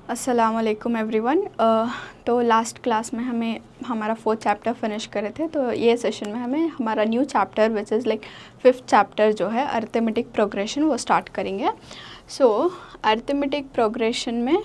अस्सलाम वालेकुम एवरीवन। तो लास्ट क्लास में हमें हमारा 4th चैप्टर फिनिश करे थे, तो ये सेशन में हमें हमारा new chapter which is like 5th chapter जो है अरिथमेटिक प्रोग्रेशन वो स्टार्ट करेंगे। सो अरिथमेटिक प्रोग्रेशन में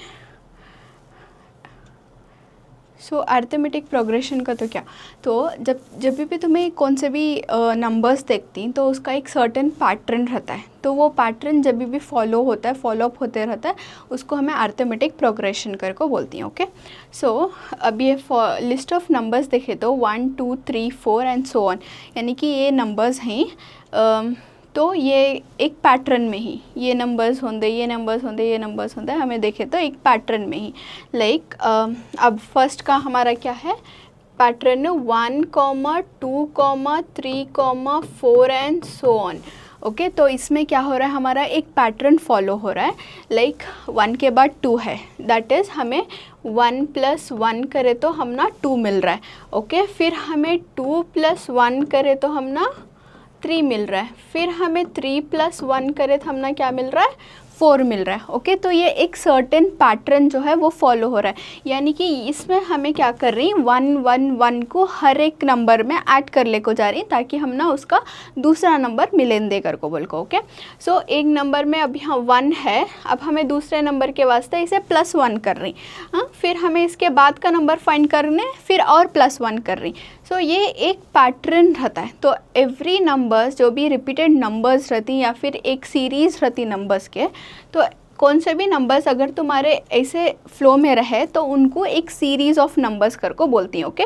अरिथमेटिक प्रोग्रेशन का तो क्या, तो जब भी तुम्हें कौन से भी नंबर्स देखती तो उसका एक सर्टेन पैटर्न रहता है, तो वो पैटर्न जब भी फॉलो होता है, फॉलोअप होते रहता है, उसको हमें अरिथमेटिक प्रोग्रेशन कर को बोलती हैं। ओके, सो अब ये लिस्ट ऑफ नंबर्स देखे तो 1 2 3 4 एंड सो ऑन, यानी कि ये नंबर्स हैं। तो ये एक पैटर्न में ही ये नंबर्स होंगे, ये नंबर्स होंगे, ये नंबर्स होंगे, हमें देखे तो एक पैटर्न में ही लाइक अब फर्स्ट का हमारा क्या है pattern, 1, 2, 3, 4 and so on. Okay, तो इसमें क्या हो रहा है, हमारा एक पैटर्न फॉलो हो रहा है। लाइक 1 के बाद 2 है, दैट इज़ हमें 1 + 1 करे तो हम ना 2 मिल रहा है। ओके, फिर हमें 2 + 1 करे तो हम ना 3 मिल रहा है, फिर हमें 3 + 1 करे तो हमने क्या मिल रहा है, 4 मिल रहा है। ओके, तो ये एक सर्टेन पैटर्न जो है वो फॉलो हो रहा है, यानी कि इसमें हमें क्या कर रही 1 1 1 को हर एक नंबर में ऐड कर ले को जा रही, ताकि हम ना उसका दूसरा नंबर मिलें दे कर को बोल को। ओके, सो एक नंबर में अभी हाँ 1 है, अब हमें दूसरे नंबर के वास्ते इसे +1 कर रही, हाँ, फिर हमें इसके बाद का नंबर फाइंड करने, फिर और +1 कर रही। सो ये एक पैटर्न रहता है। तो एवरी नंबर्स जो भी रिपीटेड नंबर्स रहती या फिर एक सीरीज़ रहती नंबर्स के, तो कौन से भी नंबर्स अगर तुम्हारे ऐसे फ्लो में रहे तो उनको एक सीरीज़ ऑफ नंबर्स कर को बोलती हैं। ओके,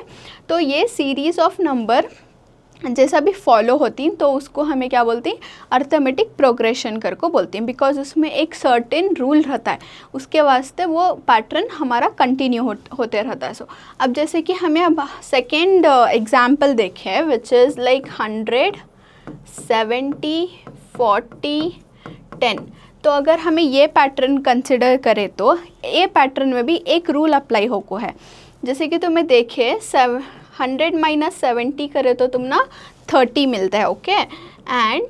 तो ये सीरीज़ ऑफ नंबर जैसा भी फॉलो होती तो उसको हमें क्या बोलती हैं, अरिथमेटिक प्रोग्रेशन कर को बोलती हैं, बिकॉज उसमें एक सर्टेन रूल रहता है, उसके वास्ते वो पैटर्न हमारा कंटिन्यू होते रहता है। सो अब जैसे कि हमें अब सेकेंड एग्जाम्पल देखें विच इज़ लाइक 100, 70, 40, 10। तो अगर हमें ये पैटर्न कंसिडर करें तो ये पैटर्न में भी एक रूल अप्लाई होको है। जैसे कि तुम्हें देखे 100 - 70 करे तो तुम ना 30 मिलता है। ओके, एंड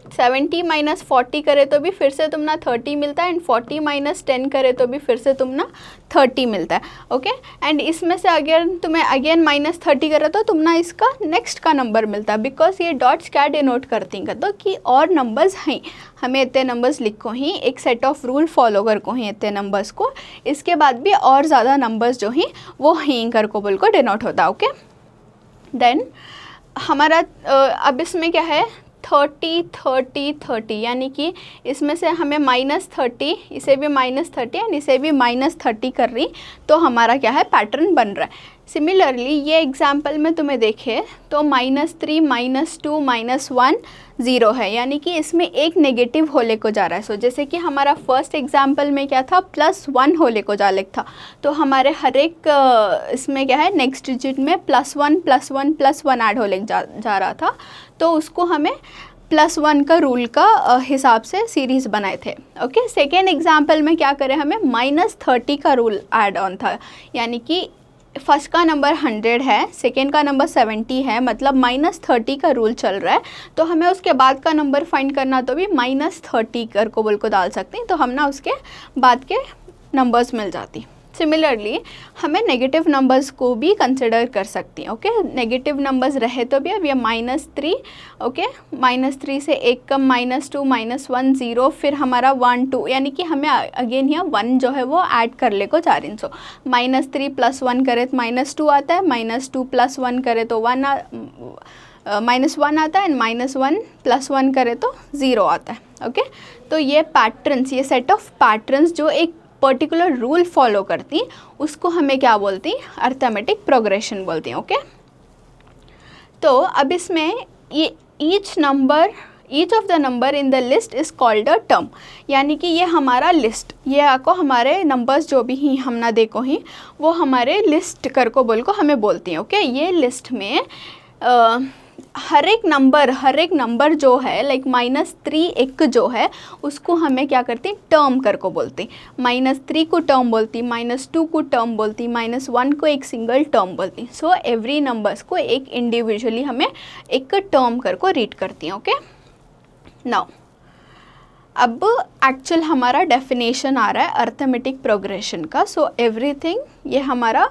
70 - 40 करे तो भी फिर से तुम ना 30 मिलता है, एंड 40 - 10 करे तो भी फिर से तुम ना 30 मिलता है। ओके, एंड इसमें से अगर तुम्हें अगेन -30 करे तो तुम ना इसका नेक्स्ट का नंबर मिलता है, बिकॉज ये डॉट्स क्या डिनोट करती हैं तो कि और नंबर्स हैं, हमें इतने नंबर्स लिखो ही, एक सेट ऑफ रूल फॉलो कर को ही इतने नंबर्स को, इसके बाद भी और ज़्यादा नंबर्स जो हैं वो हैं कर को बोल को डिनोट होता है। ओके, देन हमारा अब इसमें क्या है 30 30 30, यानी कि इसमें से हमें -30, इसे भी -30 एंड इसे भी -30 कर रही, तो हमारा क्या है पैटर्न बन रहा है। सिमिलरली ये एग्जाम्पल में तुम्हें देखे तो -3 -2 -1 0 है, यानी कि इसमें एक नेगेटिव होले को जा रहा है। सो जैसे कि हमारा फर्स्ट एग्जाम्पल में क्या था +1 होले को जाले था, तो हमारे हर एक इसमें क्या है नेक्स्ट डिजिट में +1 +1 +1 ऐड होले जा रहा था, तो उसको हमें +1 का रूल का हिसाब से सीरीज़ बनाए थे। ओके, सेकेंड एग्जाम्पल में क्या करें, हमें -30 का रूल ऐड ऑन था, यानी कि फर्स्ट का नंबर 100 है, सेकेंड का नंबर 70 है, मतलब -30 का रूल चल रहा है, तो हमें उसके बाद का नंबर फाइंड करना तो भी -30 कर को बोल को डाल सकते हैं, तो हम ना उसके बाद के नंबर्स मिल जाती। सिमिलरली हमें नेगेटिव नंबर्स को भी कंसिडर कर सकती हैं। ओके, नेगेटिव नंबर्स रहे तो भी अब ये -3, ओके, -3 से एक कम -2 -1 0, फिर हमारा 1 2, यानी कि हमें अगेन यहाँ 1 जो है वो ऐड कर ले को जा रही। सो -3 + 1 करे तो -2 आता है, -2 + 1 करे तो -1 आता है, एंड -1 + 1 करे तो 0 आता है। ओके, तो ये पैटर्न्स, ये सेट ऑफ पैटर्न्स जो एक पर्टिकुलर रूल फॉलो करती, उसको हमें क्या बोलती, अरिथमेटिक प्रोग्रेशन बोलती हैं। ओके, तो अब इसमें ये each of the number in the list is called a term, यानी कि ये हमारा लिस्ट, ये आपको हमारे नंबर्स जो भी ही हम ना देखो ही वो हमारे लिस्ट कर को बोल को हमें बोलती हैं। ओके, ये लिस्ट में हर एक नंबर जो है लाइक -3 एक जो है उसको हमें क्या करती, टर्म कर को बोलती, -3 को टर्म बोलती, -2 को टर्म बोलती, -1 को एक सिंगल टर्म बोलती। सो एवरी नंबर्स को एक इंडिविजुअली हमें एक टर्म कर को रीड करती हैं। ओके, नाउ अब एक्चुअल हमारा डेफिनेशन आ रहा है अर्थमेटिक प्रोग्रेशन का। सो एवरीथिंग ये हमारा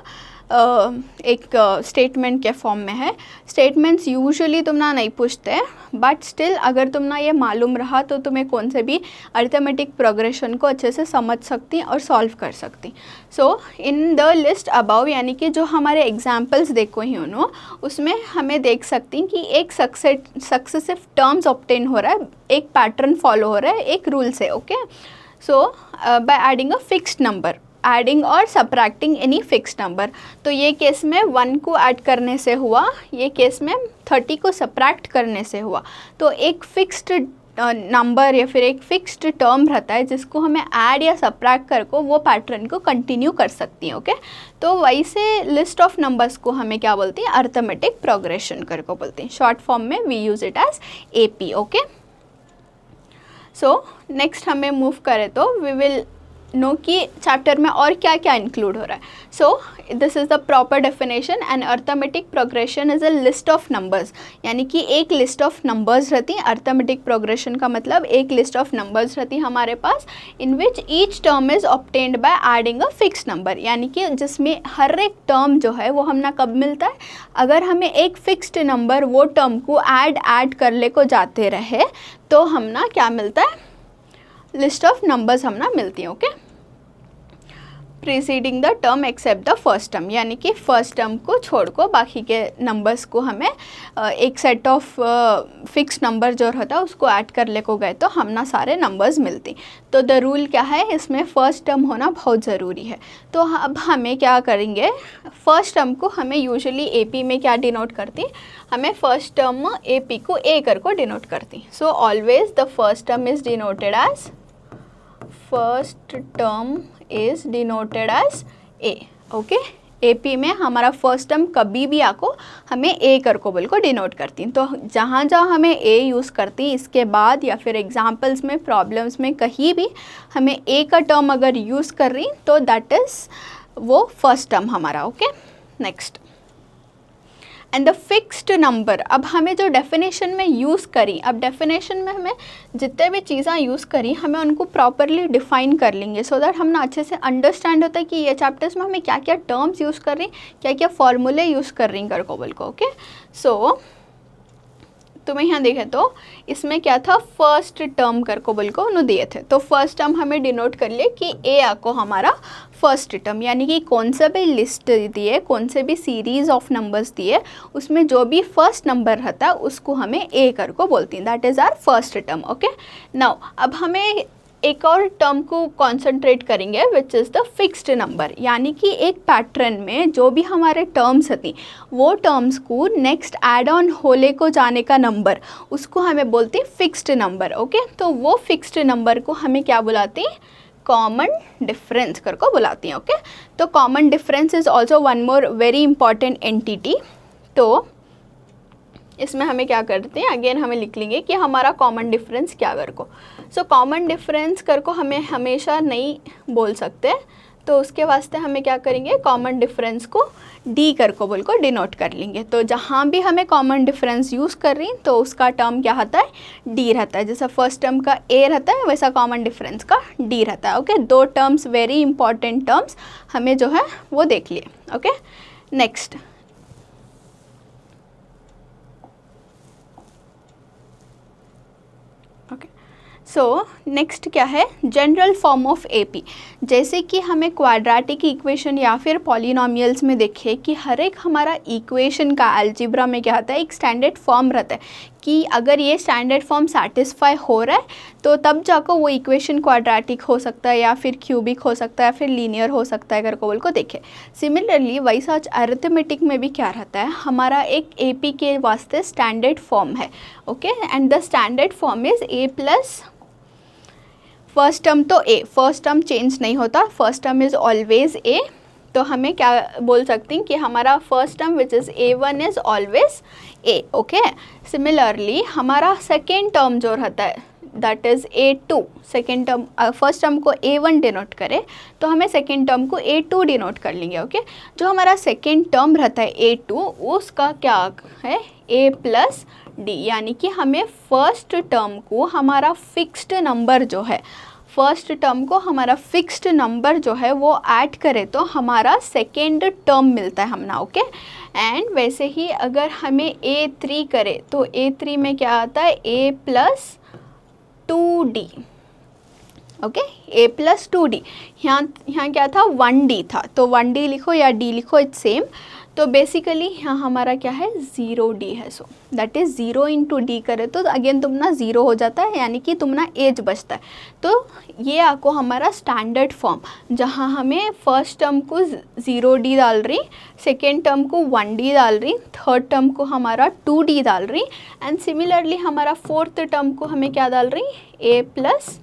एक स्टेटमेंट के फॉर्म में है। स्टेटमेंट्स यूजुअली तुम ना नहीं पूछते, बट स्टिल अगर तुम ना ये मालूम रहा तो तुम्हें कौन से भी अर्थमेटिक प्रोग्रेशन को अच्छे से समझ सकती और सॉल्व कर सकती। सो इन द लिस्ट अबाउ, यानी कि जो हमारे एग्जाम्पल्स देखो ही उन्होंने, उसमें हमें देख सकती कि एक सक्सेसिव टर्म्स ऑब्टेन हो रहा है, एक पैटर्न फॉलो हो रहा है एक रूल से। Okay, so bye adding a fixed number, adding और सब्ट्रैक्टिंग एनी फिक्स नंबर। तो ये केस में 1 को ऐड करने से हुआ, ये केस में 30 को सब्ट्रैक्ट करने से हुआ। तो एक फिक्स्ड नंबर या फिर एक फिक्स्ड टर्म रहता है जिसको हमें ऐड या सब्ट्रैक्ट कर को वो पैटर्न को कंटिन्यू कर सकती हैं। ओके, तो वैसे लिस्ट ऑफ नंबर्स को हमें क्या बोलते हैं, अर्थमेटिक प्रोग्रेशन कर को बोलते हैं। शॉर्ट फॉर्म में we use it as AP। Okay, so next हमें मूव करें तो वी विल नो कि चैप्टर में और क्या क्या इंक्लूड हो रहा है। So this is the proper definition, and arithmetic progression is a list of numbers, यानी कि एक लिस्ट ऑफ नंबर्स रहती हैं। अर्थमेटिक प्रोग्रेशन का मतलब एक लिस्ट ऑफ नंबर्स रहती है हमारे पास, in which each term is obtained by adding a fix number, यानी कि जिसमें हर एक टर्म जो है वो हमने कब मिलता है, अगर हमें एक फिक्स्ड नंबर वो टर्म को ऐड कर ले को जाते रहे तो हम ना क्या मिलता है, लिस्ट ऑफ नंबर्स हम ना मिलती हैं। Okay, preceding the term except the first term, यानी कि फर्स्ट टर्म को छोड़ को बाकी के नंबर्स को हमें एक सेट ऑफ फिक्स नंबर जो रहता है उसको ऐड कर ले को गए तो हम ना सारे नंबर्स मिलती। तो द रूल क्या है, इसमें फर्स्ट टर्म होना बहुत ज़रूरी है। तो अब हमें क्या करेंगे, फर्स्ट टर्म को हमें यूजुअली AP में क्या डिनोट करती, हमें फर्स्ट टर्म AP को A कर को डिनोट करती। So always the first term is denoted as, first term is denoted as A। Okay, AP में हमारा फर्स्ट टर्म कभी भी आपको हमें A कर को बोल को डिनोट करती। तो जहाँ जहाँ हमें A यूज़ करती, इसके बाद या फिर एग्जांपल्स में, प्रॉब्लम्स में कहीं भी हमें A का टर्म अगर यूज़ कर रही तो दैट इज़ वो फर्स्ट टर्म हमारा। Okay, next and the fixed number. अब हमें जो डेफिनेशन में यूज़ करी, अब डेफिनेशन में हमें जितने भी चीज़ें यूज़ करी हमें उनको प्रॉपरली डिफाइन कर लेंगे, सो दैट हम ना अच्छे से अंडरस्टैंड होता है कि ये चैप्टर्स में हमें क्या क्या टर्म्स यूज़ कर रही, क्या क्या फॉर्मूले यूज़ कर रही कर को बोल को। ओके, सो तुम्हें यहाँ देखे तो इसमें क्या था, फर्स्ट टर्म कर को बोल को उन्होंने दिए थे। तो फर्स्ट टर्म हमें डिनोट कर लिए कि A आपको हमारा फर्स्ट टर्म, यानी कि कौन सा भी लिस्ट दिए, कौन से भी सीरीज ऑफ नंबर्स दिए, उसमें जो भी फर्स्ट नंबर रहता है उसको हमें A कर को बोलती हैं, that is our first term. Okay, now अब हमें एक और टर्म को कॉन्सेंट्रेट करेंगे which is the fixed number, यानी कि एक पैटर्न में जो भी हमारे टर्म्स थी वो टर्म्स को नेक्स्ट एड ऑन होले को जाने का नंबर, उसको हमें बोलते हैं फिक्स्ड नंबर। ओके, तो वो फिक्स्ड नंबर को हमें क्या बुलाते हैं, कॉमन डिफरेंस कर को बुलाती हैं। ओके, तो common difference is also one more very important entity. तो इसमें हमें क्या करते हैं, अगेन हमें लिख लेंगे कि हमारा कॉमन डिफरेंस क्या कर को। सो कॉमन डिफरेंस कर को हमें हमेशा नहीं बोल सकते, तो उसके वास्ते हमें क्या करेंगे, कॉमन डिफरेंस को D कर को बोल को डिनोट कर लेंगे। तो जहाँ भी हमें कॉमन डिफरेंस यूज़ कर रही तो उसका टर्म क्या रहता है, D रहता है। जैसा फर्स्ट टर्म का A रहता है वैसा कॉमन डिफरेंस का D रहता है। ओके, दो टर्म्स वेरी इंपॉर्टेंट टर्म्स हमें जो है वो देख लिए। ओके, नेक्स्ट सो नेक्स्ट क्या है, जनरल फॉर्म ऑफ AP। जैसे कि हमें क्वाड्रेटिक इक्वेशन या फिर पॉलिनोमियल्स में देखे कि हर एक हमारा इक्वेशन का अलजेब्रा में क्या होता है, एक स्टैंडर्ड फॉर्म रहता है कि अगर ये स्टैंडर्ड फॉर्म सेटिस्फाई हो रहा है तो तब जाकर वो इक्वेशन क्वाड्रेटिक हो सकता है या फिर क्यूबिक हो सकता है, फिर लीनियर हो सकता है, अगर को बोल को देखे। सिमिलरली वैसा अरिथमेटिक में भी क्या रहता है, हमारा एक AP के वास्ते स्टैंडर्ड फॉर्म है। Okay, and the standard form is A plus first term, तो A, फर्स्ट टर्म चेंज नहीं होता, first term is always A। तो हमें क्या बोल सकते हैं कि हमारा first term which is A1 is always A। Okay, similarly हमारा सेकेंड टर्म जो रहता है that is A2, second term, first term को A1 डिनोट करे तो हमें सेकेंड टर्म को A2 डिनोट कर लेंगे। ओके, जो हमारा सेकेंड टर्म रहता है A2 उसका क्या है, A प्लस डी, यानी कि हमें फर्स्ट टर्म को हमारा फिक्स्ड नंबर जो है, फर्स्ट टर्म को हमारा फिक्स्ड नंबर जो है वो ऐड करें तो हमारा सेकेंड टर्म मिलता है हमना, ओके। एंड वैसे ही अगर हमें A3 करें तो A3 में क्या आता है, A plus 2D, okay, A plus 2D। यहाँ क्या था, 1D था, तो 1D लिखो या D लिखो, इट्स सेम। तो बेसिकली यहाँ हमारा क्या है, 0D है। So that is 0 into D करे तो अगेन तुमना 0 हो जाता है, यानी कि तुमना एज बचता है। तो ये आपको हमारा स्टैंडर्ड फॉर्म, जहाँ हमें फर्स्ट टर्म को 0D डाल रही, सेकेंड टर्म को 1D डाल रही, थर्ड टर्म को हमारा 2D डाल रही, एंड सिमिलरली हमारा फोर्थ टर्म को हमें क्या डाल रही, A प्लस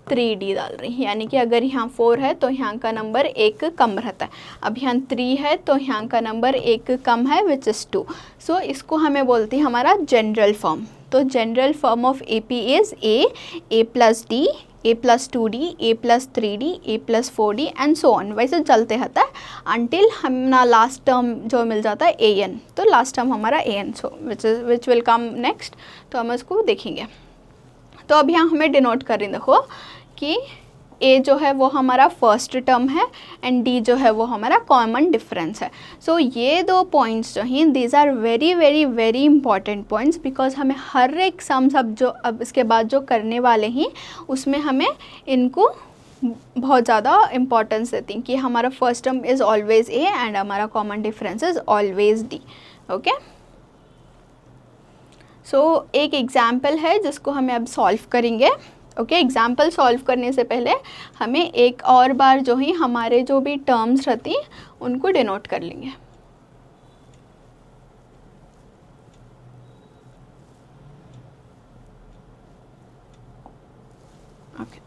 3D डाल रही, यानी कि अगर यहाँ 4 है तो यहाँ का नंबर 1 कम रहता है। अब यहाँ 3 है तो यहाँ का नंबर 1 कम है, विच इज़ 2। सो इसको हमें बोलते हैं हमारा जनरल फॉर्म। तो general form of AP is A plus D, A plus 2D, A plus 3D, A plus 4D and so on, वैसे चलते रहता है अनटिल हमना लास्ट टर्म जो मिल जाता है AN। तो लास्ट टर्म हमारा AN, so which will come next, तो हम इसको देखेंगे। तो अब यहाँ हमें डिनोट कर रही, देखो कि A जो है वो हमारा फर्स्ट टर्म है एंड D जो है वो हमारा कॉमन डिफरेंस है। सो ये दो पॉइंट्स जो हैं, these are very very very important points, because हमें हर एक सम सब जो अब इसके बाद जो करने वाले हैं उसमें हमें इनको बहुत ज़्यादा इम्पोर्टेंस देती हैं कि हमारा first term is always A and हमारा common difference is always D, okay. So एक एग्जाम्पल है जिसको हमें अब सॉल्व करेंगे, ओके। एग्जाम्पल सॉल्व करने से पहले हमें एक और बार जो है हमारे जो भी टर्म्स रहती हैं उनको डिनोट कर लेंगे। ओके,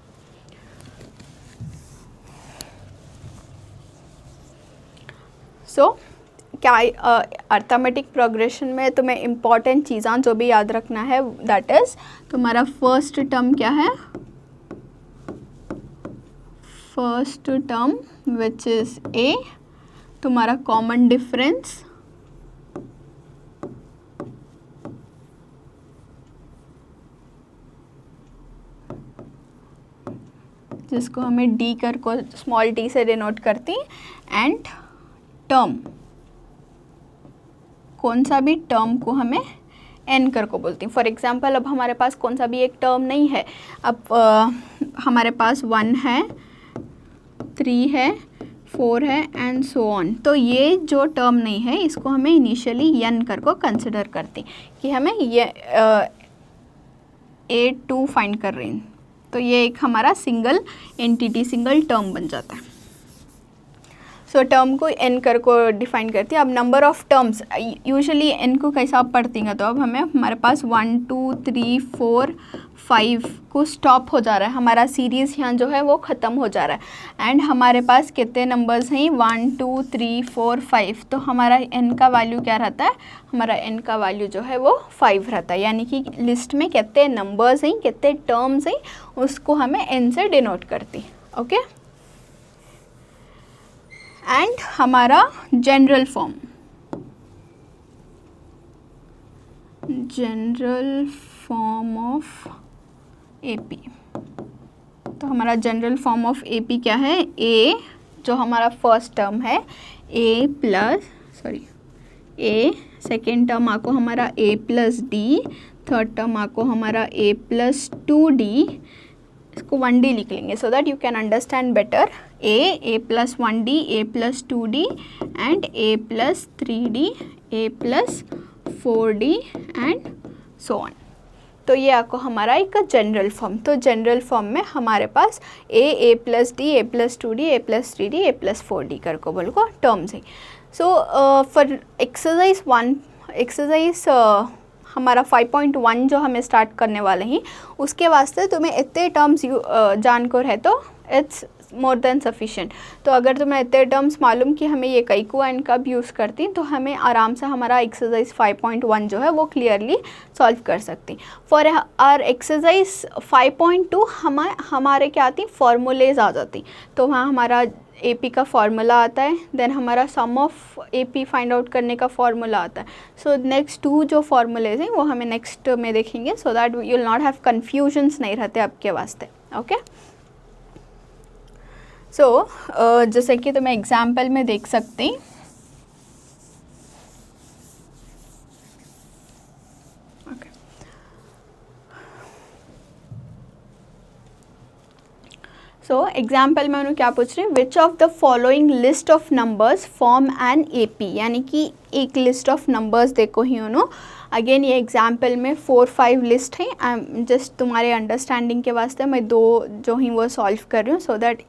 सो क्या अर्थमेटिक प्रोग्रेशन में तुम्हें इम्पॉर्टेंट चीज़ां जो भी याद रखना है, दैट इज़ तुम्हारा फर्स्ट टर्म क्या है, first term which is A, तुम्हारा कॉमन डिफरेंस, जिसको हमें D कर को स्मॉल d से डिनोट करती, एंड टर्म, कौन सा भी टर्म को हमें n कर को बोलती हैं। फॉर एग्जांपल अब हमारे पास कौन सा भी एक टर्म नहीं है, अब हमारे पास 1 है, 3 है, 4 है एंड सो ऑन। तो ये जो टर्म नहीं है इसको हमें इनिशियली n कर को कंसिडर करती कि हमें ये A2 फाइंड कर रही हैं, तो ये एक हमारा सिंगल एंटिटी, सिंगल टर्म बन जाता है। सो टर्म को n कर को डिफाइन करती है। अब number of terms usually n को कैसा आप पढ़ती हैं, तो अब हमें हमारे पास 1 2 3 4 5 को स्टॉप हो जा रहा है, हमारा सीरीज़ यहाँ जो है वो ख़त्म हो जा रहा है, एंड हमारे पास कितने नंबर्स हैं, 1 2 3 4 5। तो हमारा n का वैल्यू क्या रहता है, हमारा n का वैल्यू जो है वो 5 रहता है, यानी कि लिस्ट में कितने नंबर्स हैं, कितने टर्म्स हैं, उसको हमें n से डिनोट करती, ओके। एंड हमारा general form, general form of AP, तो हमारा जनरल फॉर्म ऑफ AP क्या है, A जो हमारा फर्स्ट टर्म है, A सेकेंड टर्म आपको हमारा A plus D, third term आपको हमारा A प्लस 2D, इसको 1D लिख लेंगे so that you can understand better. A plus 1D, A plus 2D and A plus 3D, A plus 4D and so on. तो ये आपको हमारा एक जनरल फॉर्म, तो जनरल फॉर्म में हमारे पास A plus D, A plus 2D, A plus 3D, A plus 4D कर को बोल को टर्म्स है। सो फॉर एक्सरसाइज हमारा 5.1 जो हमें स्टार्ट करने वाले हैं उसके वास्ते तुम्हें इतने टर्म्स जान को है तो इट्स मोर देन सफिशेंट। तो अगर तुम्हें इतने टर्म्स मालूम कि हमें ये कई को एंड कब यूज़ करती तो हमें आराम से हमारा एक्सरसाइज 5.1 जो है वो क्लियरली सॉल्व कर सकती। फॉर आर एक्सरसाइज 5.2 हमारे क्या आती, फॉर्मूलेज आ जाती। तो वहाँ हमारा AP का फॉर्मूला आता है, देन हमारा सम ऑफ AP फाइंड आउट करने का फॉर्मूला आता है. सो नेक्स्ट 2 जो फॉर्मूलेज हैं वो हमें नेक्स्ट में देखेंगे, so that you will not have confusions नहीं रहते आपके वास्ते. ओके. सो जैसे कि तुम्हें एग्जाम्पल में देख सकते हैं. सो एग्जाम्पल में उन्होंने क्या पूछ रहे हैं, which of the following list of numbers form an AP, यानी कि एक लिस्ट ऑफ नंबर्स देखो ही उन्होंने. अगेन ये एग्जाम्पल में 4-5 लिस्ट हैं, जस्ट तुम्हारे अंडरस्टैंडिंग के वास्ते मैं 2 जो ही वो सॉल्व कर रही हूँ, सो दैट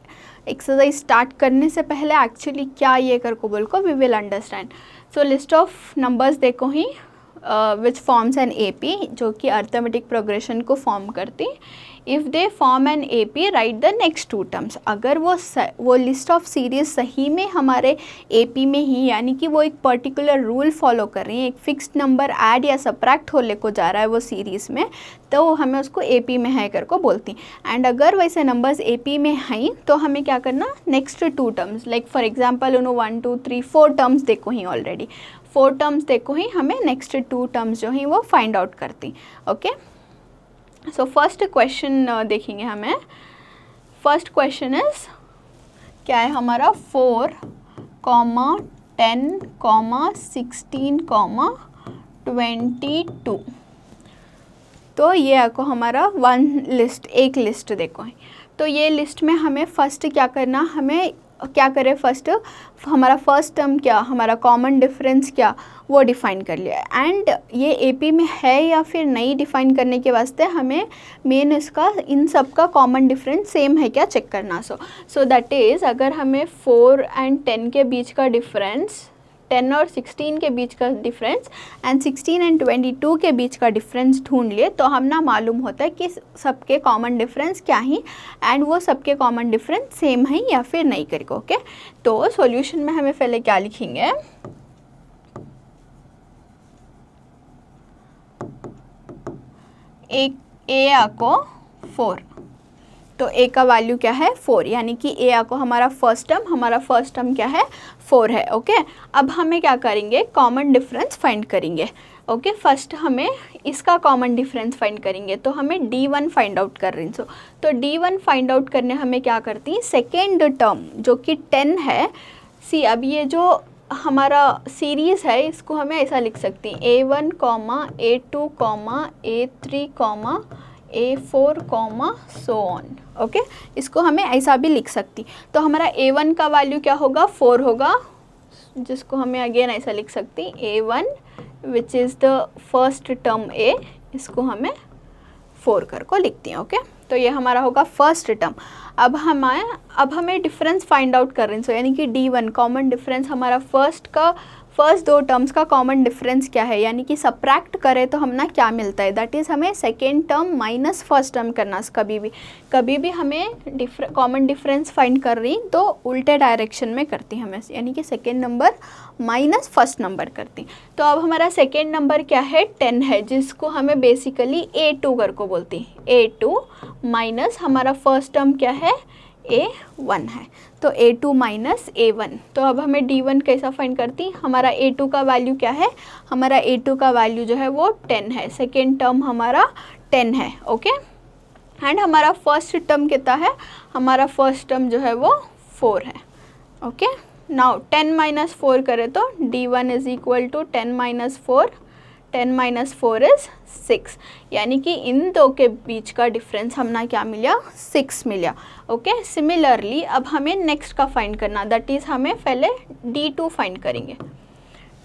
एक्सरसाइज स्टार्ट करने से पहले एक्चुअली क्या ये कर को बोल को we will understand. So list of numbers देखो ही विच फॉर्म्स एन AP, जो कि अर्थमेटिक प्रोग्रेशन को फॉर्म करती. If they form an AP right the next 2 terms. अगर वो लिस्ट ऑफ सीरीज सही में हमारे AP में ही, यानी कि वो एक पर्टिकुलर रूल फॉलो कर रही है, एक फिक्स्ड नंबर ऐड या सब्ट्रैक्ट होने को जा रहा है वो सीरीज़ में, तो हमें उसको AP में है कर को बोलती. एंड अगर वैसे नंबर्स AP में हैं तो हमें क्या करना, next 2 terms, like for example उन्होंने 1 2 3 4 टर्म्स देखो ही ऑलरेडी, 4 टर्म्स देखो ही, हमें नेक्स्ट 2 टर्म्स जो ही वो फाइंड आउट करती. ओके. सो फर्स्ट क्वेश्चन देखेंगे हमें. फर्स्ट क्वेश्चन इज क्या है हमारा 4, 10, 16, 22. तो ये आपको हमारा एक लिस्ट देखो है. तो ये लिस्ट में हमें फर्स्ट क्या करना, हमें क्या करें, फर्स्ट हमारा फर्स्ट टर्म क्या, हमारा कॉमन डिफरेंस क्या, वो डिफ़ाइन कर लिया. एंड ये AP में है या फिर नहीं डिफ़ाइन करने के वास्ते हमें मेन इसका इन सब का कॉमन डिफरेंस सेम है क्या चेक करना. सो दैट इज़ अगर हमें 4 and 10 के बीच का डिफरेंस, 10 और 16 के बीच का डिफरेंस एंड 16 and 22 के बीच का डिफरेंस ढूंढ लिए, तो हम ना मालूम होता है कि सबके कॉमन डिफरेंस क्या ही एंड वो सबके कॉमन डिफरेंस सेम है या फिर नहीं करके. ओके. तो सॉल्यूशन में हमें पहले क्या लिखेंगे, एक A आको 4, तो A का वैल्यू क्या है 4, यानी कि A आको हमारा फर्स्ट टर्म क्या है 4 है. ओके. अब हमें क्या करेंगे, कॉमन डिफरेंस फाइंड करेंगे. ओके. फर्स्ट हमें इसका कॉमन डिफरेंस फाइंड करेंगे, तो हमें D1 फाइंड आउट कर रही हैं. तो D1 फाइंड आउट करने हमें क्या करती हैं, सेकेंड टर्म जो कि 10 है. सी अब ये जो हमारा सीरीज़ है इसको हमें ऐसा लिख सकती हैं, A1, A2, A3, A4, so on. Okay. इसको हमें ऐसा भी लिख सकती. तो हमारा A1 का वैल्यू क्या होगा, 4 होगा, जिसको हमें अगेन ऐसा लिख सकती A1 which is the first term A, इसको हमें 4 कर को लिखती हैं. ओके. तो ये हमारा होगा फर्स्ट टर्म. अब हमें डिफरेंस फाइंड आउट कर रहे हैं, यानी कि D1 कॉमन डिफरेंस हमारा फर्स्ट 2 टर्म्स का कॉमन डिफरेंस क्या है, यानी कि सब्ट्रैक्ट करें तो हम ना क्या मिलता है, दैट इज़ हमें second term minus first term करना. कभी भी हमें कॉमन डिफरेंस फाइंड कर रही तो उल्टे डायरेक्शन में करती हमें, यानी कि second number minus first number करती. तो अब हमारा सेकेंड नंबर क्या है, 10 है, जिसको हमें बेसिकली A2 कर को बोलती. A2 माइनस हमारा फर्स्ट टर्म क्या है, A1 है, तो A2 माइनस A1. तो अब हमें D1 कैसा फाइंड करती, हमारा A2 का वैल्यू क्या है, हमारा A2 का वैल्यू जो है वो 10 है, सेकेंड टर्म हमारा 10 है. ओके. एंड हमारा फर्स्ट टर्म कितना है, हमारा फर्स्ट टर्म जो है वो 4 है. ओके. नाउ 10 माइनस 4 करें तो D1 is equal to 10 minus 4, 10 minus 4 is 6, यानी कि इन दो के बीच का डिफरेंस हमने क्या मिला, 6 मिला. ओके. सिमिलरली अब हमें नेक्स्ट का फाइंड करना, दैट इज़ हमें पहले D2 फाइंड करेंगे.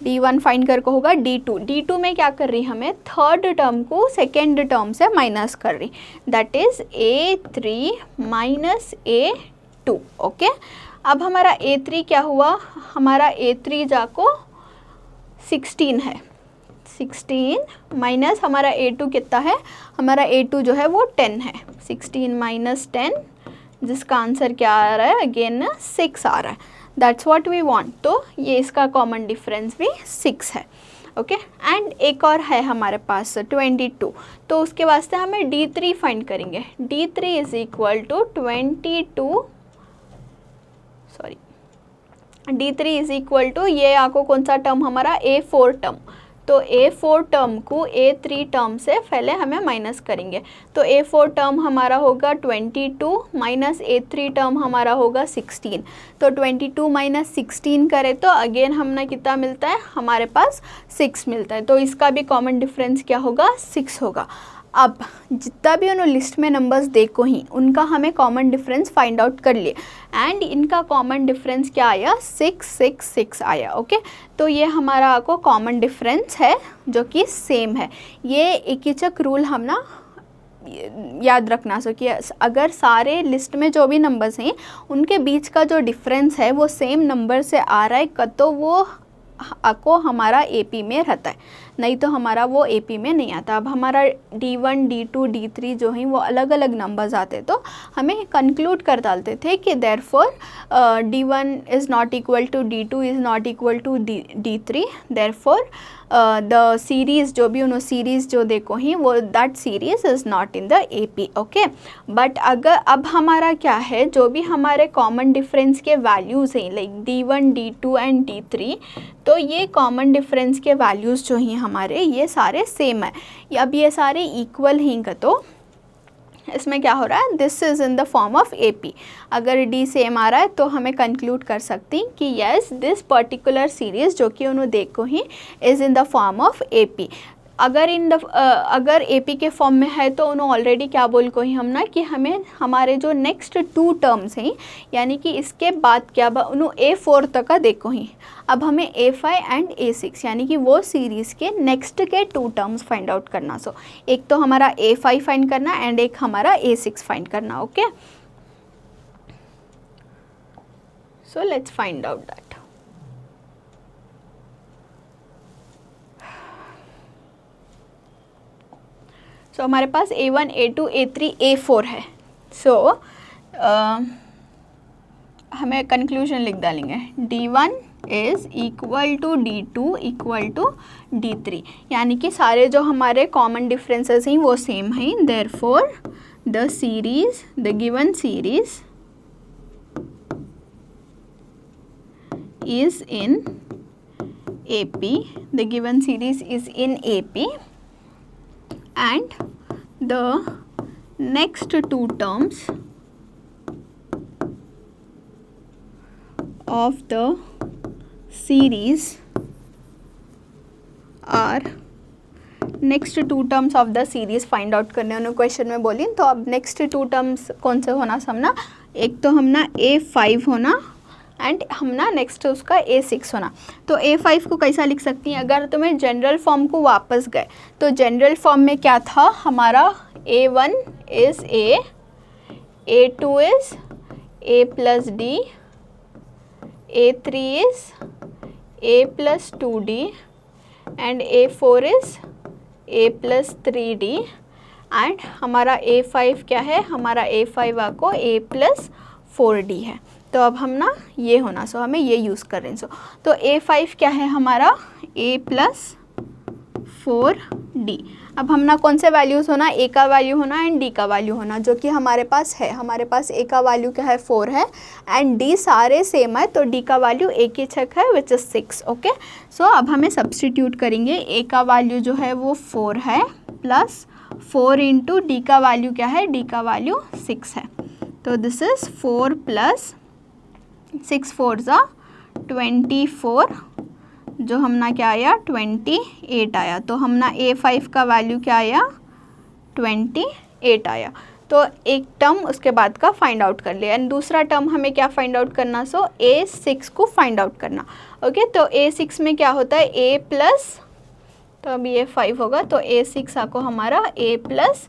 D1 फाइंड कर को होगा D2 में क्या कर रही, हमें थर्ड टर्म को सेकेंड टर्म से माइनस कर रही, that is A3 minus A2. Okay. अब हमारा A3 क्या हुआ, हमारा A3 जाको 16 है, 16 माइनस हमारा A2 कितना है, हमारा A2 जो है वो 10 है, 16 माइनस 10, जिसका आंसर क्या आ रहा है, अगेन 6 आ रहा है. That's what we want. तो ये इसका कॉमन डिफरेंस भी 6 है. ओके. एंड एक और है हमारे पास 22, तो उसके वास्ते हमें D3 फाइंड करेंगे. D3 is equal to 22, sorry D3 is equal to ये आपको कौन सा टर्म हमारा A4 टर्म, तो A4 टर्म को A3 टर्म से पहले हमें माइनस करेंगे, तो A4 टर्म हमारा होगा 22 माइनस A3 टर्म हमारा होगा 16, तो 22 माइनस 16 करें तो अगेन हमने कितना मिलता है, हमारे पास 6 मिलता है, तो इसका भी कॉमन डिफरेंस क्या होगा, 6 होगा। अब जितना भी उन्होंने लिस्ट में नंबर्स देखो ही उनका हमें कॉमन डिफरेंस फाइंड आउट कर लिए एंड इनका कॉमन डिफरेंस क्या आया, 6 आया। ओके, तो ये हमारा आपको कॉमन डिफरेंस है जो कि सेम है। ये एकीचक रूल हम ना याद रखना सो कि अगर सारे लिस्ट में जो भी नंबर्स हैं उनके बीच का जो डिफरेंस है वो सेम नंबर से आ रहा है तो वो को हमारा AP में रहता है, नहीं तो हमारा वो AP में नहीं आता। अब हमारा D1 D2 D3 जो हैं वो अलग अलग नंबर्स आते तो हमें कंक्लूड कर डालते थे कि therefore D1 is not equal to D2 is not equal to D3, therefore the series जो भी उन्होंने सीरीज़ जो देखो ही वो that series is not in the AP। Okay, but अगर अब हमारा क्या है, जो भी हमारे कॉमन डिफरेंस के वैल्यूज़ हैं like D1 D2 and D3, तो ये कॉमन डिफरेंस के वैल्यूज़ जो हैं हमारे ये सारे सेम है। अब ये सारे इक्वल हैं तो इसमें क्या हो रहा है, this is in the form of AP। अगर D सेम आ रहा है तो हमें कंक्लूड कर सकते हैं कि यस दिस पर्टिकुलर सीरीज़ जो कि उन्होंने देखो he is in the form of AP। अगर AP के फॉर्म में है तो उन्होंने ऑलरेडी क्या बोल को ही हम ना कि हमें हमारे जो नेक्स्ट 2 टर्म्स हैं यानी कि इसके बाद क्या उन्होंने A4 तक का देखो ही, अब हमें A5 एंड A6 यानी कि वो सीरीज़ के नेक्स्ट के 2 टर्म्स फाइंड आउट करना। सो एक तो हमारा A5 फाइंड करना एंड एक हमारा A6 फाइंड करना। Okay, so let's find out that. So हमारे पास A1 A2 A3 A4 है। सो हमें कंक्लूजन लिख डालेंगे, D1 is equal to D2 equal to D3, यानी कि सारे जो हमारे कॉमन डिफरेंसेस हैं वो सेम हैं, therefore the series the given series is in AP, the given series is in AP and the next 2 terms of the series are next 2 terms of the series find out करने उन्होंने question में बोली। तो अब next 2 terms कौन से होना समना, एक तो हमना A5 होना एंड हमना नेक्स्ट उसका A6 होना। तो A5 को कैसा लिख सकती हैं, अगर तुम्हें जनरल फॉर्म को वापस गए तो जनरल फॉर्म में क्या था हमारा, A1 is A, A2 is A plus D, A3 is A plus 2D and A4 is A plus 3D and हमारा A5 क्या है, हमारा A5 आपको A प्लस 4D है। तो अब हम ना ये होना सो हमें ये यूज़ कर रहे हैं। सो तो A5 क्या है हमारा A प्लस 4D। अब हम ना कौन से वैल्यूज़ होना, A का वैल्यू होना एंड D का वैल्यू होना, जो कि हमारे पास है। हमारे पास A का वैल्यू क्या है 4 है एंड D सारे सेम है, तो D का वैल्यू एक ही छक है विच इज़ 6। ओके, सो अब हमें सब्सटीट्यूट करेंगे, A का वैल्यू जो है वो 4 है प्लस 4 इंटू D का वैल्यू क्या है, D का वैल्यू 6 है। तो दिस इज़ 4 प्लस 6 4 ज़ा 24, जो हमना क्या आया 28 आया। तो हमना A5 का वैल्यू क्या आया 28 आया। तो एक टर्म उसके बाद का फाइंड आउट कर लिया एंड दूसरा टर्म हमें क्या फाइंड आउट करना, सो A6 को फाइंड आउट करना। ओके, तो A6 में क्या होता है A प्लस, तो अभी ये 5 होगा तो A6 आपको हमारा A प्लस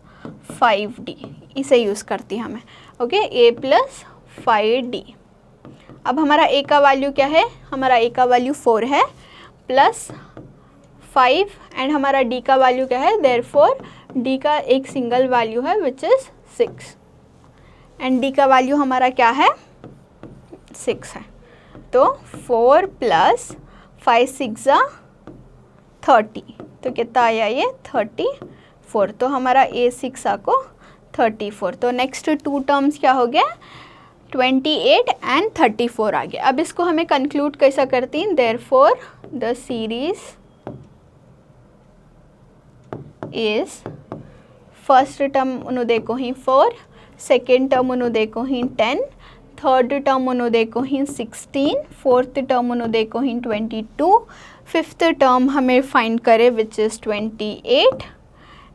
5D, इसे यूज़ करती हमें। Okay, A plus 5D। अब हमारा A का वैल्यू क्या है, हमारा A का वैल्यू 4 है प्लस 5 एंड हमारा D का वैल्यू क्या है, देयरफॉर D का एक सिंगल वैल्यू है विच इज़ 6 एंड D का वैल्यू हमारा क्या है 6 है। तो 4 प्लस 5 6 30, तो कितना आया ये 34। तो हमारा A6 आपको 34। तो नेक्स्ट 2 टर्म्स क्या हो गया, 28 एंड 34 आ गया। अब इसको हमें कंक्लूड कैसा करती हैं, therefore the series is first term उन्होंने देखो ही 4, सेकेंड टर्म उन्होंने देखो ही 10, थर्ड टर्म उन्होंने देखो ही 16, फोर्थ टर्म उन्होंने देखो ही 22, फिफ्थ टर्म हमें फाइंड करे which is 28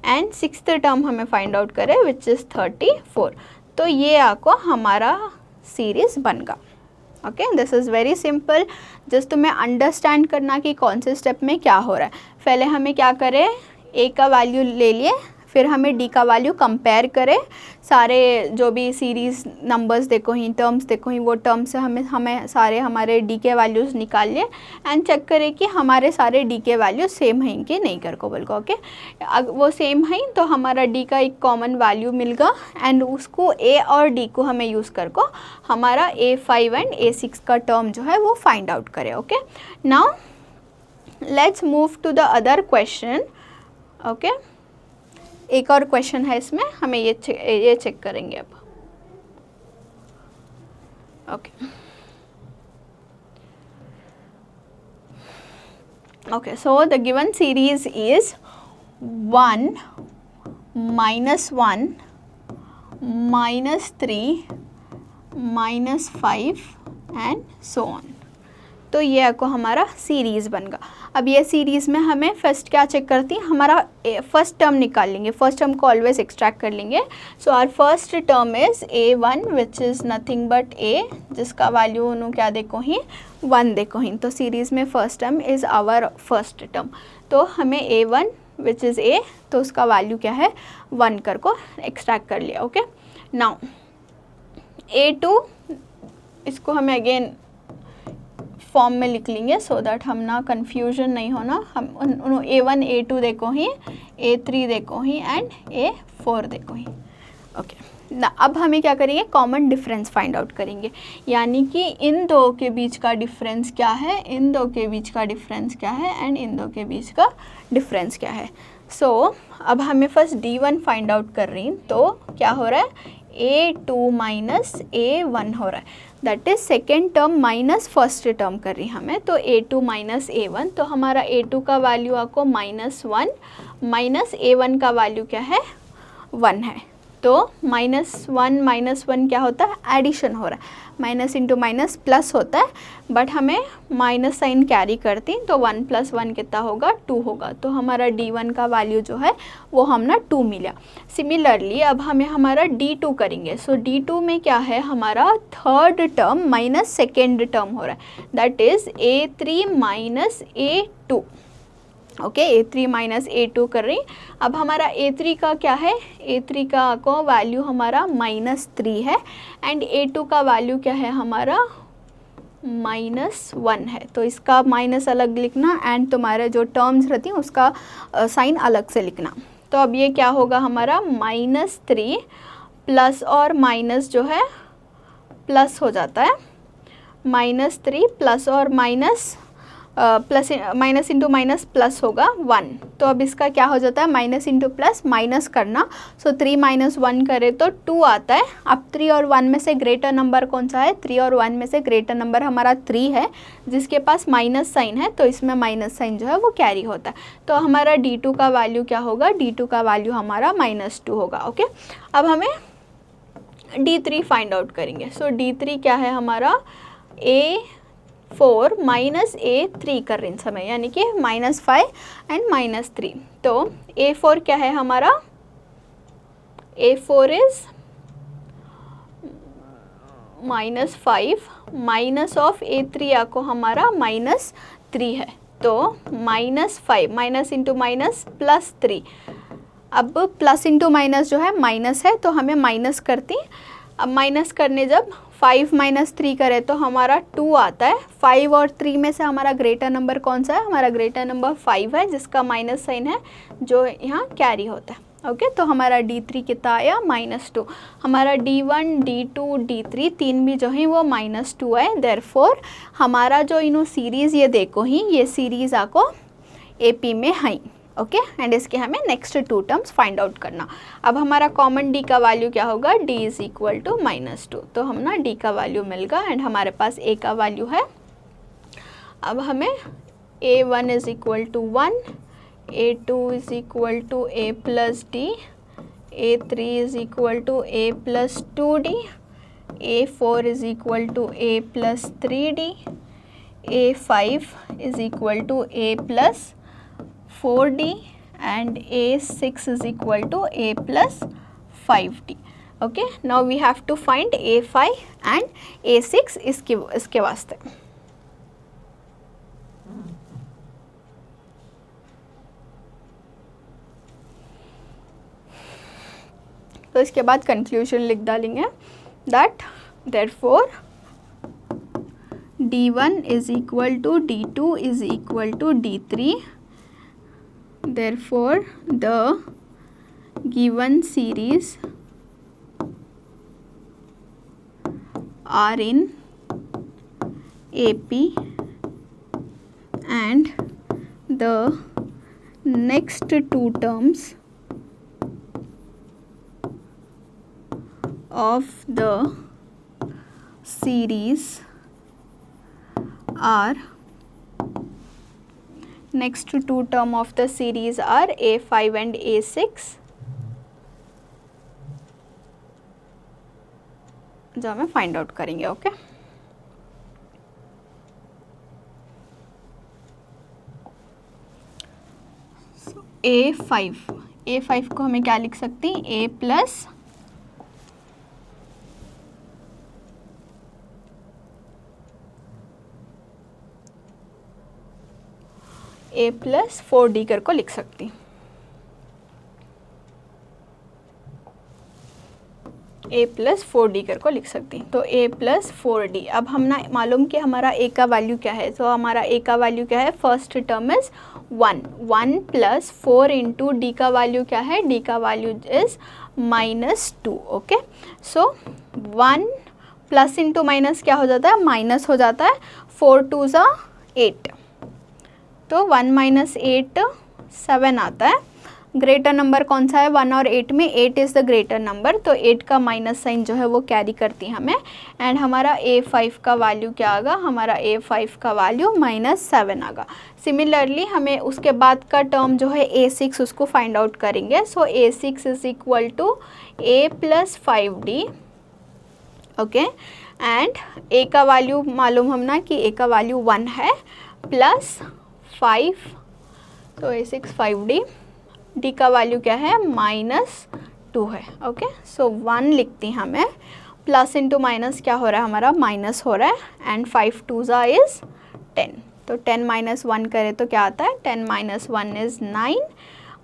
and sixth term हमें फाइंड आउट करे विच इज़ 34। तो ये आपको हमारा सीरीज़ बन गया। Okay, this is very simple. Just तुम्हें अंडरस्टैंड करना कि कौन से स्टेप में क्या हो रहा है। पहले हमें क्या करें, ए का वैल्यू ले लिए, फिर हमें डी का वैल्यू कंपेयर करें, सारे जो भी सीरीज़ नंबर्स देखो ही, टर्म्स देखो ही, वो टर्म से हमें सारे हमारे डी के वैल्यूज़ निकाल लिए एंड चेक करें कि हमारे सारे डी के वैल्यू सेम हैं कि नहीं कर को बोल को। ओके, अगर वो सेम हैं तो हमारा डी का एक कॉमन वैल्यू मिल गया एंड उसको ए और डी को हमें यूज़ कर को हमारा A5 एंड A6 का टर्म जो है वो फाइंड आउट करें। Okay, now let's move to the other question. Okay, एक और क्वेश्चन है इसमें, हमें ये चेक करेंगे अब। Okay okay, so the given series is 1 -1 -3 -5 and so on. तो ये आपको हमारा सीरीज़ बन गया। अब ये सीरीज़ में हमें फर्स्ट क्या चेक करती है, हमारा फर्स्ट टर्म निकाल लेंगे, फर्स्ट टर्म को ऑलवेज एक्सट्रैक्ट कर लेंगे। So our first term is A1 which is nothing but A, जिसका वैल्यू उन्होंने क्या देखो ही 1 देखो ही। तो सीरीज़ में first term is our first term. तो हमें A1 विच इज़ A, तो उसका वैल्यू क्या है 1 कर को एक्सट्रैक्ट कर लिया। ओके, नाउ A2, इसको हमें अगेन फॉर्म में लिख लेंगे सो दैट हम ना कन्फ्यूजन नहीं होना। हम A1 A2 देखो ही, A3 देखो ही एंड A4 देखो ही। ओके, ना अब हमें क्या करेंगे, कॉमन डिफरेंस फाइंड आउट करेंगे, यानी कि इन दो के बीच का डिफरेंस क्या है, इन दो के बीच का डिफरेंस क्या है एंड इन दो के बीच का डिफरेंस क्या है। सो अब हमें फर्स्ट D1 फाइंड आउट कर रही, तो क्या हो रहा है, A2 माइनस A1 हो रहा है, that is second term minus first term कर रही हमें। तो A2 माइनस A1, तो हमारा A2 का वैल्यू आपको -1 माइनस A1 का वैल्यू क्या है 1 है। तो -1 क्या होता है, एडिशन हो रहा है, माइनस इंटू माइनस प्लस होता है, बट हमें माइनस साइन कैरी करती, तो 1 + 1 कितना होगा 2 होगा। तो हमारा D1 का वैल्यू जो है वो हमने 2 मिला। सिमिलरली अब हमें हमारा D2 करेंगे। सो D2 में क्या है, हमारा third term minus second term हो रहा है, that is A3 minus A2। Okay, A3 minus A2 कर रही। अब हमारा A3 का क्या है, A3 का को वैल्यू हमारा -3 है एंड A2 का वैल्यू क्या है हमारा -1 है। तो इसका माइनस अलग लिखना एंड तुम्हारे जो टर्म्स रहती हैं उसका साइन अलग से लिखना। तो अब ये क्या होगा हमारा -3 प्लस और माइनस जो है प्लस हो जाता है, -3 प्लस और minus plus minus into minus plus होगा 1। तो अब इसका क्या हो जाता है, माइनस इंटू प्लस माइनस करना। सो 3 - 1 करे तो 2 आता है। अब 3 और 1 में से ग्रेटर नंबर कौन सा है, 3 और 1 में से ग्रेटर नंबर हमारा 3 है, जिसके पास माइनस साइन है, तो इसमें माइनस साइन जो है वो कैरी होता है। तो हमारा D2 का वैल्यू क्या होगा, D2 का वैल्यू हमारा -2 होगा। ओके, अब हमें D3 फाइंड आउट करेंगे। सो D3 क्या है हमारा, A4 माइनस A3 कर रहे समय, यानी कि -5 एंड -3। तो A4 क्या है हमारा, A4 is -5 minus of A3 आपको हमारा -3 है। तो -5 माइनस इंटू माइनस +3। अब प्लस इंटू माइनस जो है माइनस है, तो हमें माइनस करती। अब माइनस करने जब 5 - 3 करें तो हमारा 2 आता है। 5 और 3 में से हमारा ग्रेटर नंबर कौन सा है, हमारा ग्रेटर नंबर 5 है, जिसका माइनस साइन है जो यहाँ कैरी होता है। ओके, तो हमारा D3 कितना आया, -2। हमारा D1 D2 D3 तीन भी जो है वो -2 है। देयरफॉर हमारा जो इन्हों सीरीज़ ये देखो ही, ये सीरीज़ आपको AP में है। ओके एंड इसके हमें नेक्स्ट 2 टर्म्स फाइंड आउट करना। अब हमारा कॉमन डी का वैल्यू क्या होगा, डी इज़ इक्वल टू -2, तो हम ना डी का वैल्यू मिल गया एंड हमारे पास ए का वैल्यू है। अब हमें a1 is equal to 1, a2 is equal to a plus d, a3 is equal to a plus 2d, a4 is equal to a plus 3d, a5 is equal to a plus 4d and a6 is equal to a plus 5d. Okay, now we have to find a5 and a6 इसके वास्ते। तो इसके बाद conclusion लिख डालेंगे that therefore d1 is equal to d2 is equal to d3, therefore the given series are in AP and the next 2 terms of the series are next 2 term of the series are a5 and a6, जो हमें find out करेंगे। Okay a5 को हमें क्या लिख सकते हैं, a plus a+4d कर को लिख सकती हूँ, a+4d कर को लिख सकती हूँ। तो a+4d, अब हम ना मालूम कि हमारा a का वैल्यू क्या है, तो हमारा a का वैल्यू क्या है, first term is 1 plus 4 into D का वैल्यू क्या है, डी का value is -2। Okay, so 1 plus into minus क्या हो जाता है, माइनस हो जाता है, 4 2 ज़ा 8, तो 1 - 8 7 आता है। ग्रेटर नंबर कौन सा है, 1 और 8 में 8 इज़ द ग्रेटर नंबर, तो 8 का माइनस साइन जो है वो कैरी करती है हमें। एंड हमारा a5 का वैल्यू क्या आगा, हमारा a5 का वैल्यू -7 आगा। सिमिलरली हमें उसके बाद का टर्म जो है a6 उसको फाइंड आउट करेंगे। So a6 is equal to a plus 5d। Okay, and a का वैल्यू मालूम हम ना कि a का वैल्यू 1 है प्लस 5, तो a6 5d, d का वैल्यू क्या है, -2 है। ओके, सो 1 लिखती हैं हमें, प्लस इंटू माइनस क्या हो रहा है, हमारा माइनस हो रहा है, एंड 5 2 ज़ा इज़ 10, तो 10 - 1 करें तो क्या आता है, 10 - 1 इज़ 9।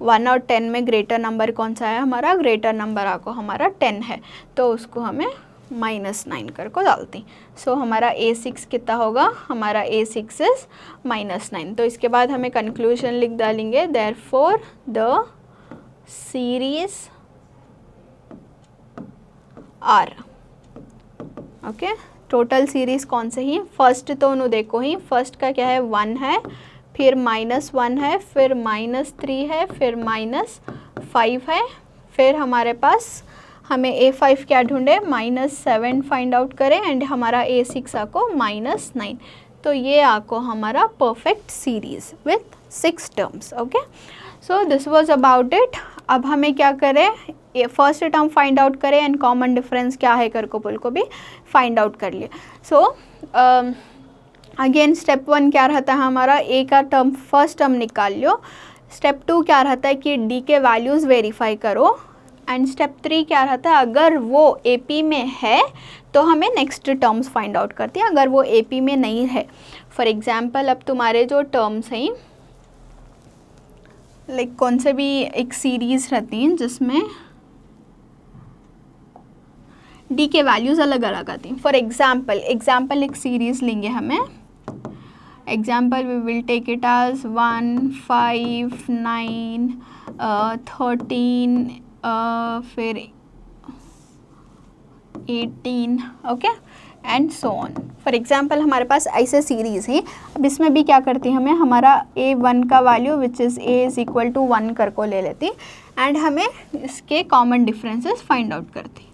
1 और 10 में ग्रेटर नंबर कौन सा है, हमारा ग्रेटर नंबर आपको हमारा 10 है, तो उसको हमें -9 कर को डालती। सो हमारा a6 कितना होगा, हमारा a6 इज़ -9। तो इसके बाद हमें कंक्लूजन लिख डालेंगे, therefore the series are. Okay, total series कौन से ही, फर्स्ट तो उन्होंने देखो ही, फर्स्ट का क्या है, 1 है, फिर -1 है, फिर -3 है, फिर -5 है, फिर हमारे पास हमें a5 क्या ढूंढे, -7 फाइंड आउट करें, एंड हमारा a6 आको -9, तो ये आको हमारा perfect series with 6 terms. Okay, so this was about it. अब हमें क्या करें, फर्स्ट टर्म फाइंड आउट करें एंड कॉमन डिफरेंस क्या है कर को बोल को भी फाइंड आउट कर लिए। सो अगेन स्टेप 1 क्या रहता है हमारा, a का टर्म फर्स्ट टर्म निकाल लो। स्टेप 2 क्या रहता है कि d के वैल्यूज़ वेरीफाई करो, एंड स्टेप 3 क्या रहता है, अगर वो AP में है तो हमें नेक्स्ट टर्म्स फाइंड आउट करती हैं, अगर वो AP में नहीं है। फॉर एग्जांपल अब तुम्हारे जो टर्म्स हैं, लाइक कौन से भी एक सीरीज़ रहती हैं जिसमें D के वैल्यूज़ अलग अलग आती हैं। फॉर एग्जाम्पल एक सीरीज़ लेंगे हमें, example we will take it as 1 5 9 13 फिर 18। Okay, and so on. For example हमारे पास ऐसे सीरीज़ हैं। अब इसमें भी क्या करती हमें हमारा a1 का value which is a is equal to 1 कर को ले लेती एंड हमें इसके कॉमन डिफरेंसेस फाइंड आउट करती।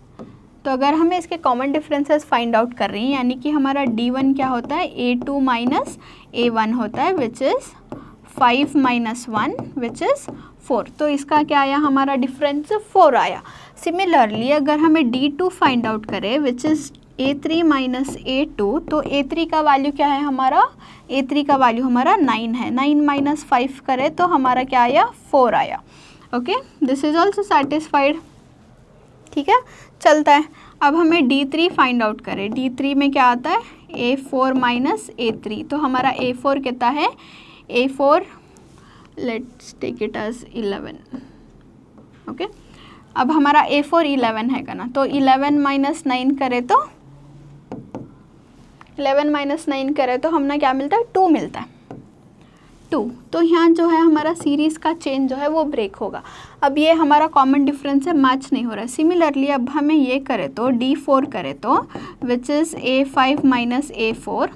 तो अगर हमें इसके कॉमन डिफरेंसेस फाइंड आउट कर रही हैं यानी कि हमारा d1 क्या होता है a2 माइनस a1 होता है which is 5 minus 1 which is 4। तो इसका क्या आया हमारा डिफरेंस 4 आया। सिमिलरली अगर हमें d2 फाइंड आउट करें which is a3 minus a2, तो a3 का वैल्यू क्या है हमारा, a3 का वैल्यू हमारा 9 है। 9 माइनस 5 करें तो हमारा क्या आया 4 आया। Okay, this is also satisfied. ठीक है, चलता है। अब हमें d3 फाइंड आउट करें। d3 में क्या आता है a4 माइनस a3, तो हमारा a4 कितना है a4 let's take it as 11। Okay, अब हमारा a4 11 है का ना, तो 11 माइनस 9 करें तो 11 माइनस 9 करें तो हमने क्या मिलता है 2 मिलता है 2। तो यहाँ जो है हमारा सीरीज़ का चेन जो है वो ब्रेक होगा। अब ये हमारा कॉमन डिफरेंस है, मैच नहीं हो रहा है। सिमिलरली अब हमें ये करें तो d4 करें तो which is a5 minus a4,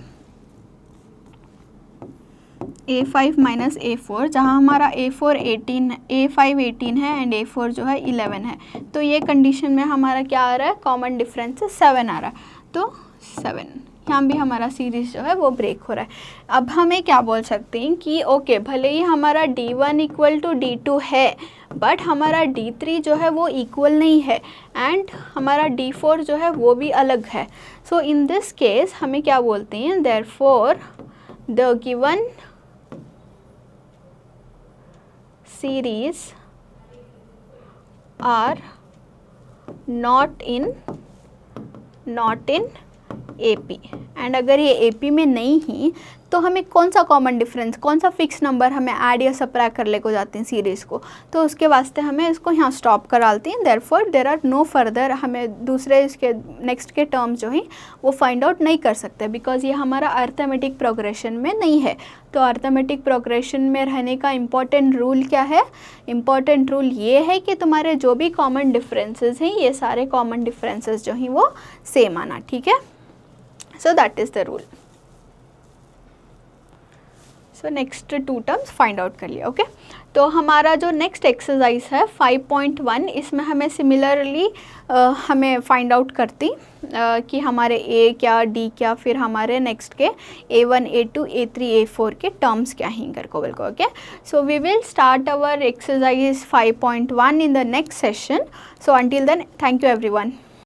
a5 minus a4, जहाँ हमारा a4 18 a5 18 है एंड a4 जो है 11 है। तो ये कंडीशन में हमारा क्या आ रहा है कॉमन डिफरेंस 7 आ रहा है, तो 7। यहाँ भी हमारा सीरीज़ जो है वो ब्रेक हो रहा है। अब हमें क्या बोल सकते हैं कि ओके भले ही हमारा d1 इक्वल टू d2 है बट हमारा d3 जो है वो इक्वल नहीं है एंड हमारा d4 जो है वो भी अलग है। सो इन दिस केस हमें क्या बोलते हैं, therefore the given series are not in AP। And अगर ये AP में नहीं ही तो हमें कौन सा कॉमन डिफरेंस, कौन सा फिक्स नंबर हमें ऐड या सब्ट्रैक्ट कर ले को जाते हैं सीरीज़ को, तो उसके वास्ते हमें इसको यहाँ स्टॉप करालते हैं। Therefore there are no further, हमें दूसरे इसके नेक्स्ट के टर्म्स जो हैं वो फाइंड आउट नहीं कर सकते बिकॉज ये हमारा अर्थमेटिक प्रोग्रेशन में नहीं है। तो अर्थमेटिक प्रोग्रेशन में रहने का इम्पॉर्टेंट रूल क्या है, इम्पॉर्टेंट रूल ये है कि तुम्हारे जो भी कॉमन डिफरेंसेस हैं ये सारे कॉमन डिफरेंसेस जो हैं वो सेम आना। ठीक है, so that is the rule. So next 2 terms find out कर लिया। ओके, तो हमारा जो नेक्स्ट एक्सरसाइज है 5.1, इसमें हमें सिमिलरली हमें फाइंड आउट करती कि हमारे a क्या d क्या फिर हमारे नेक्स्ट के a1 a2 a3 a4 के टर्म्स क्या हैं कर को बिल्कुल। Okay, so we will start our exercise 5.1 in the next session. So until then thank you everyone.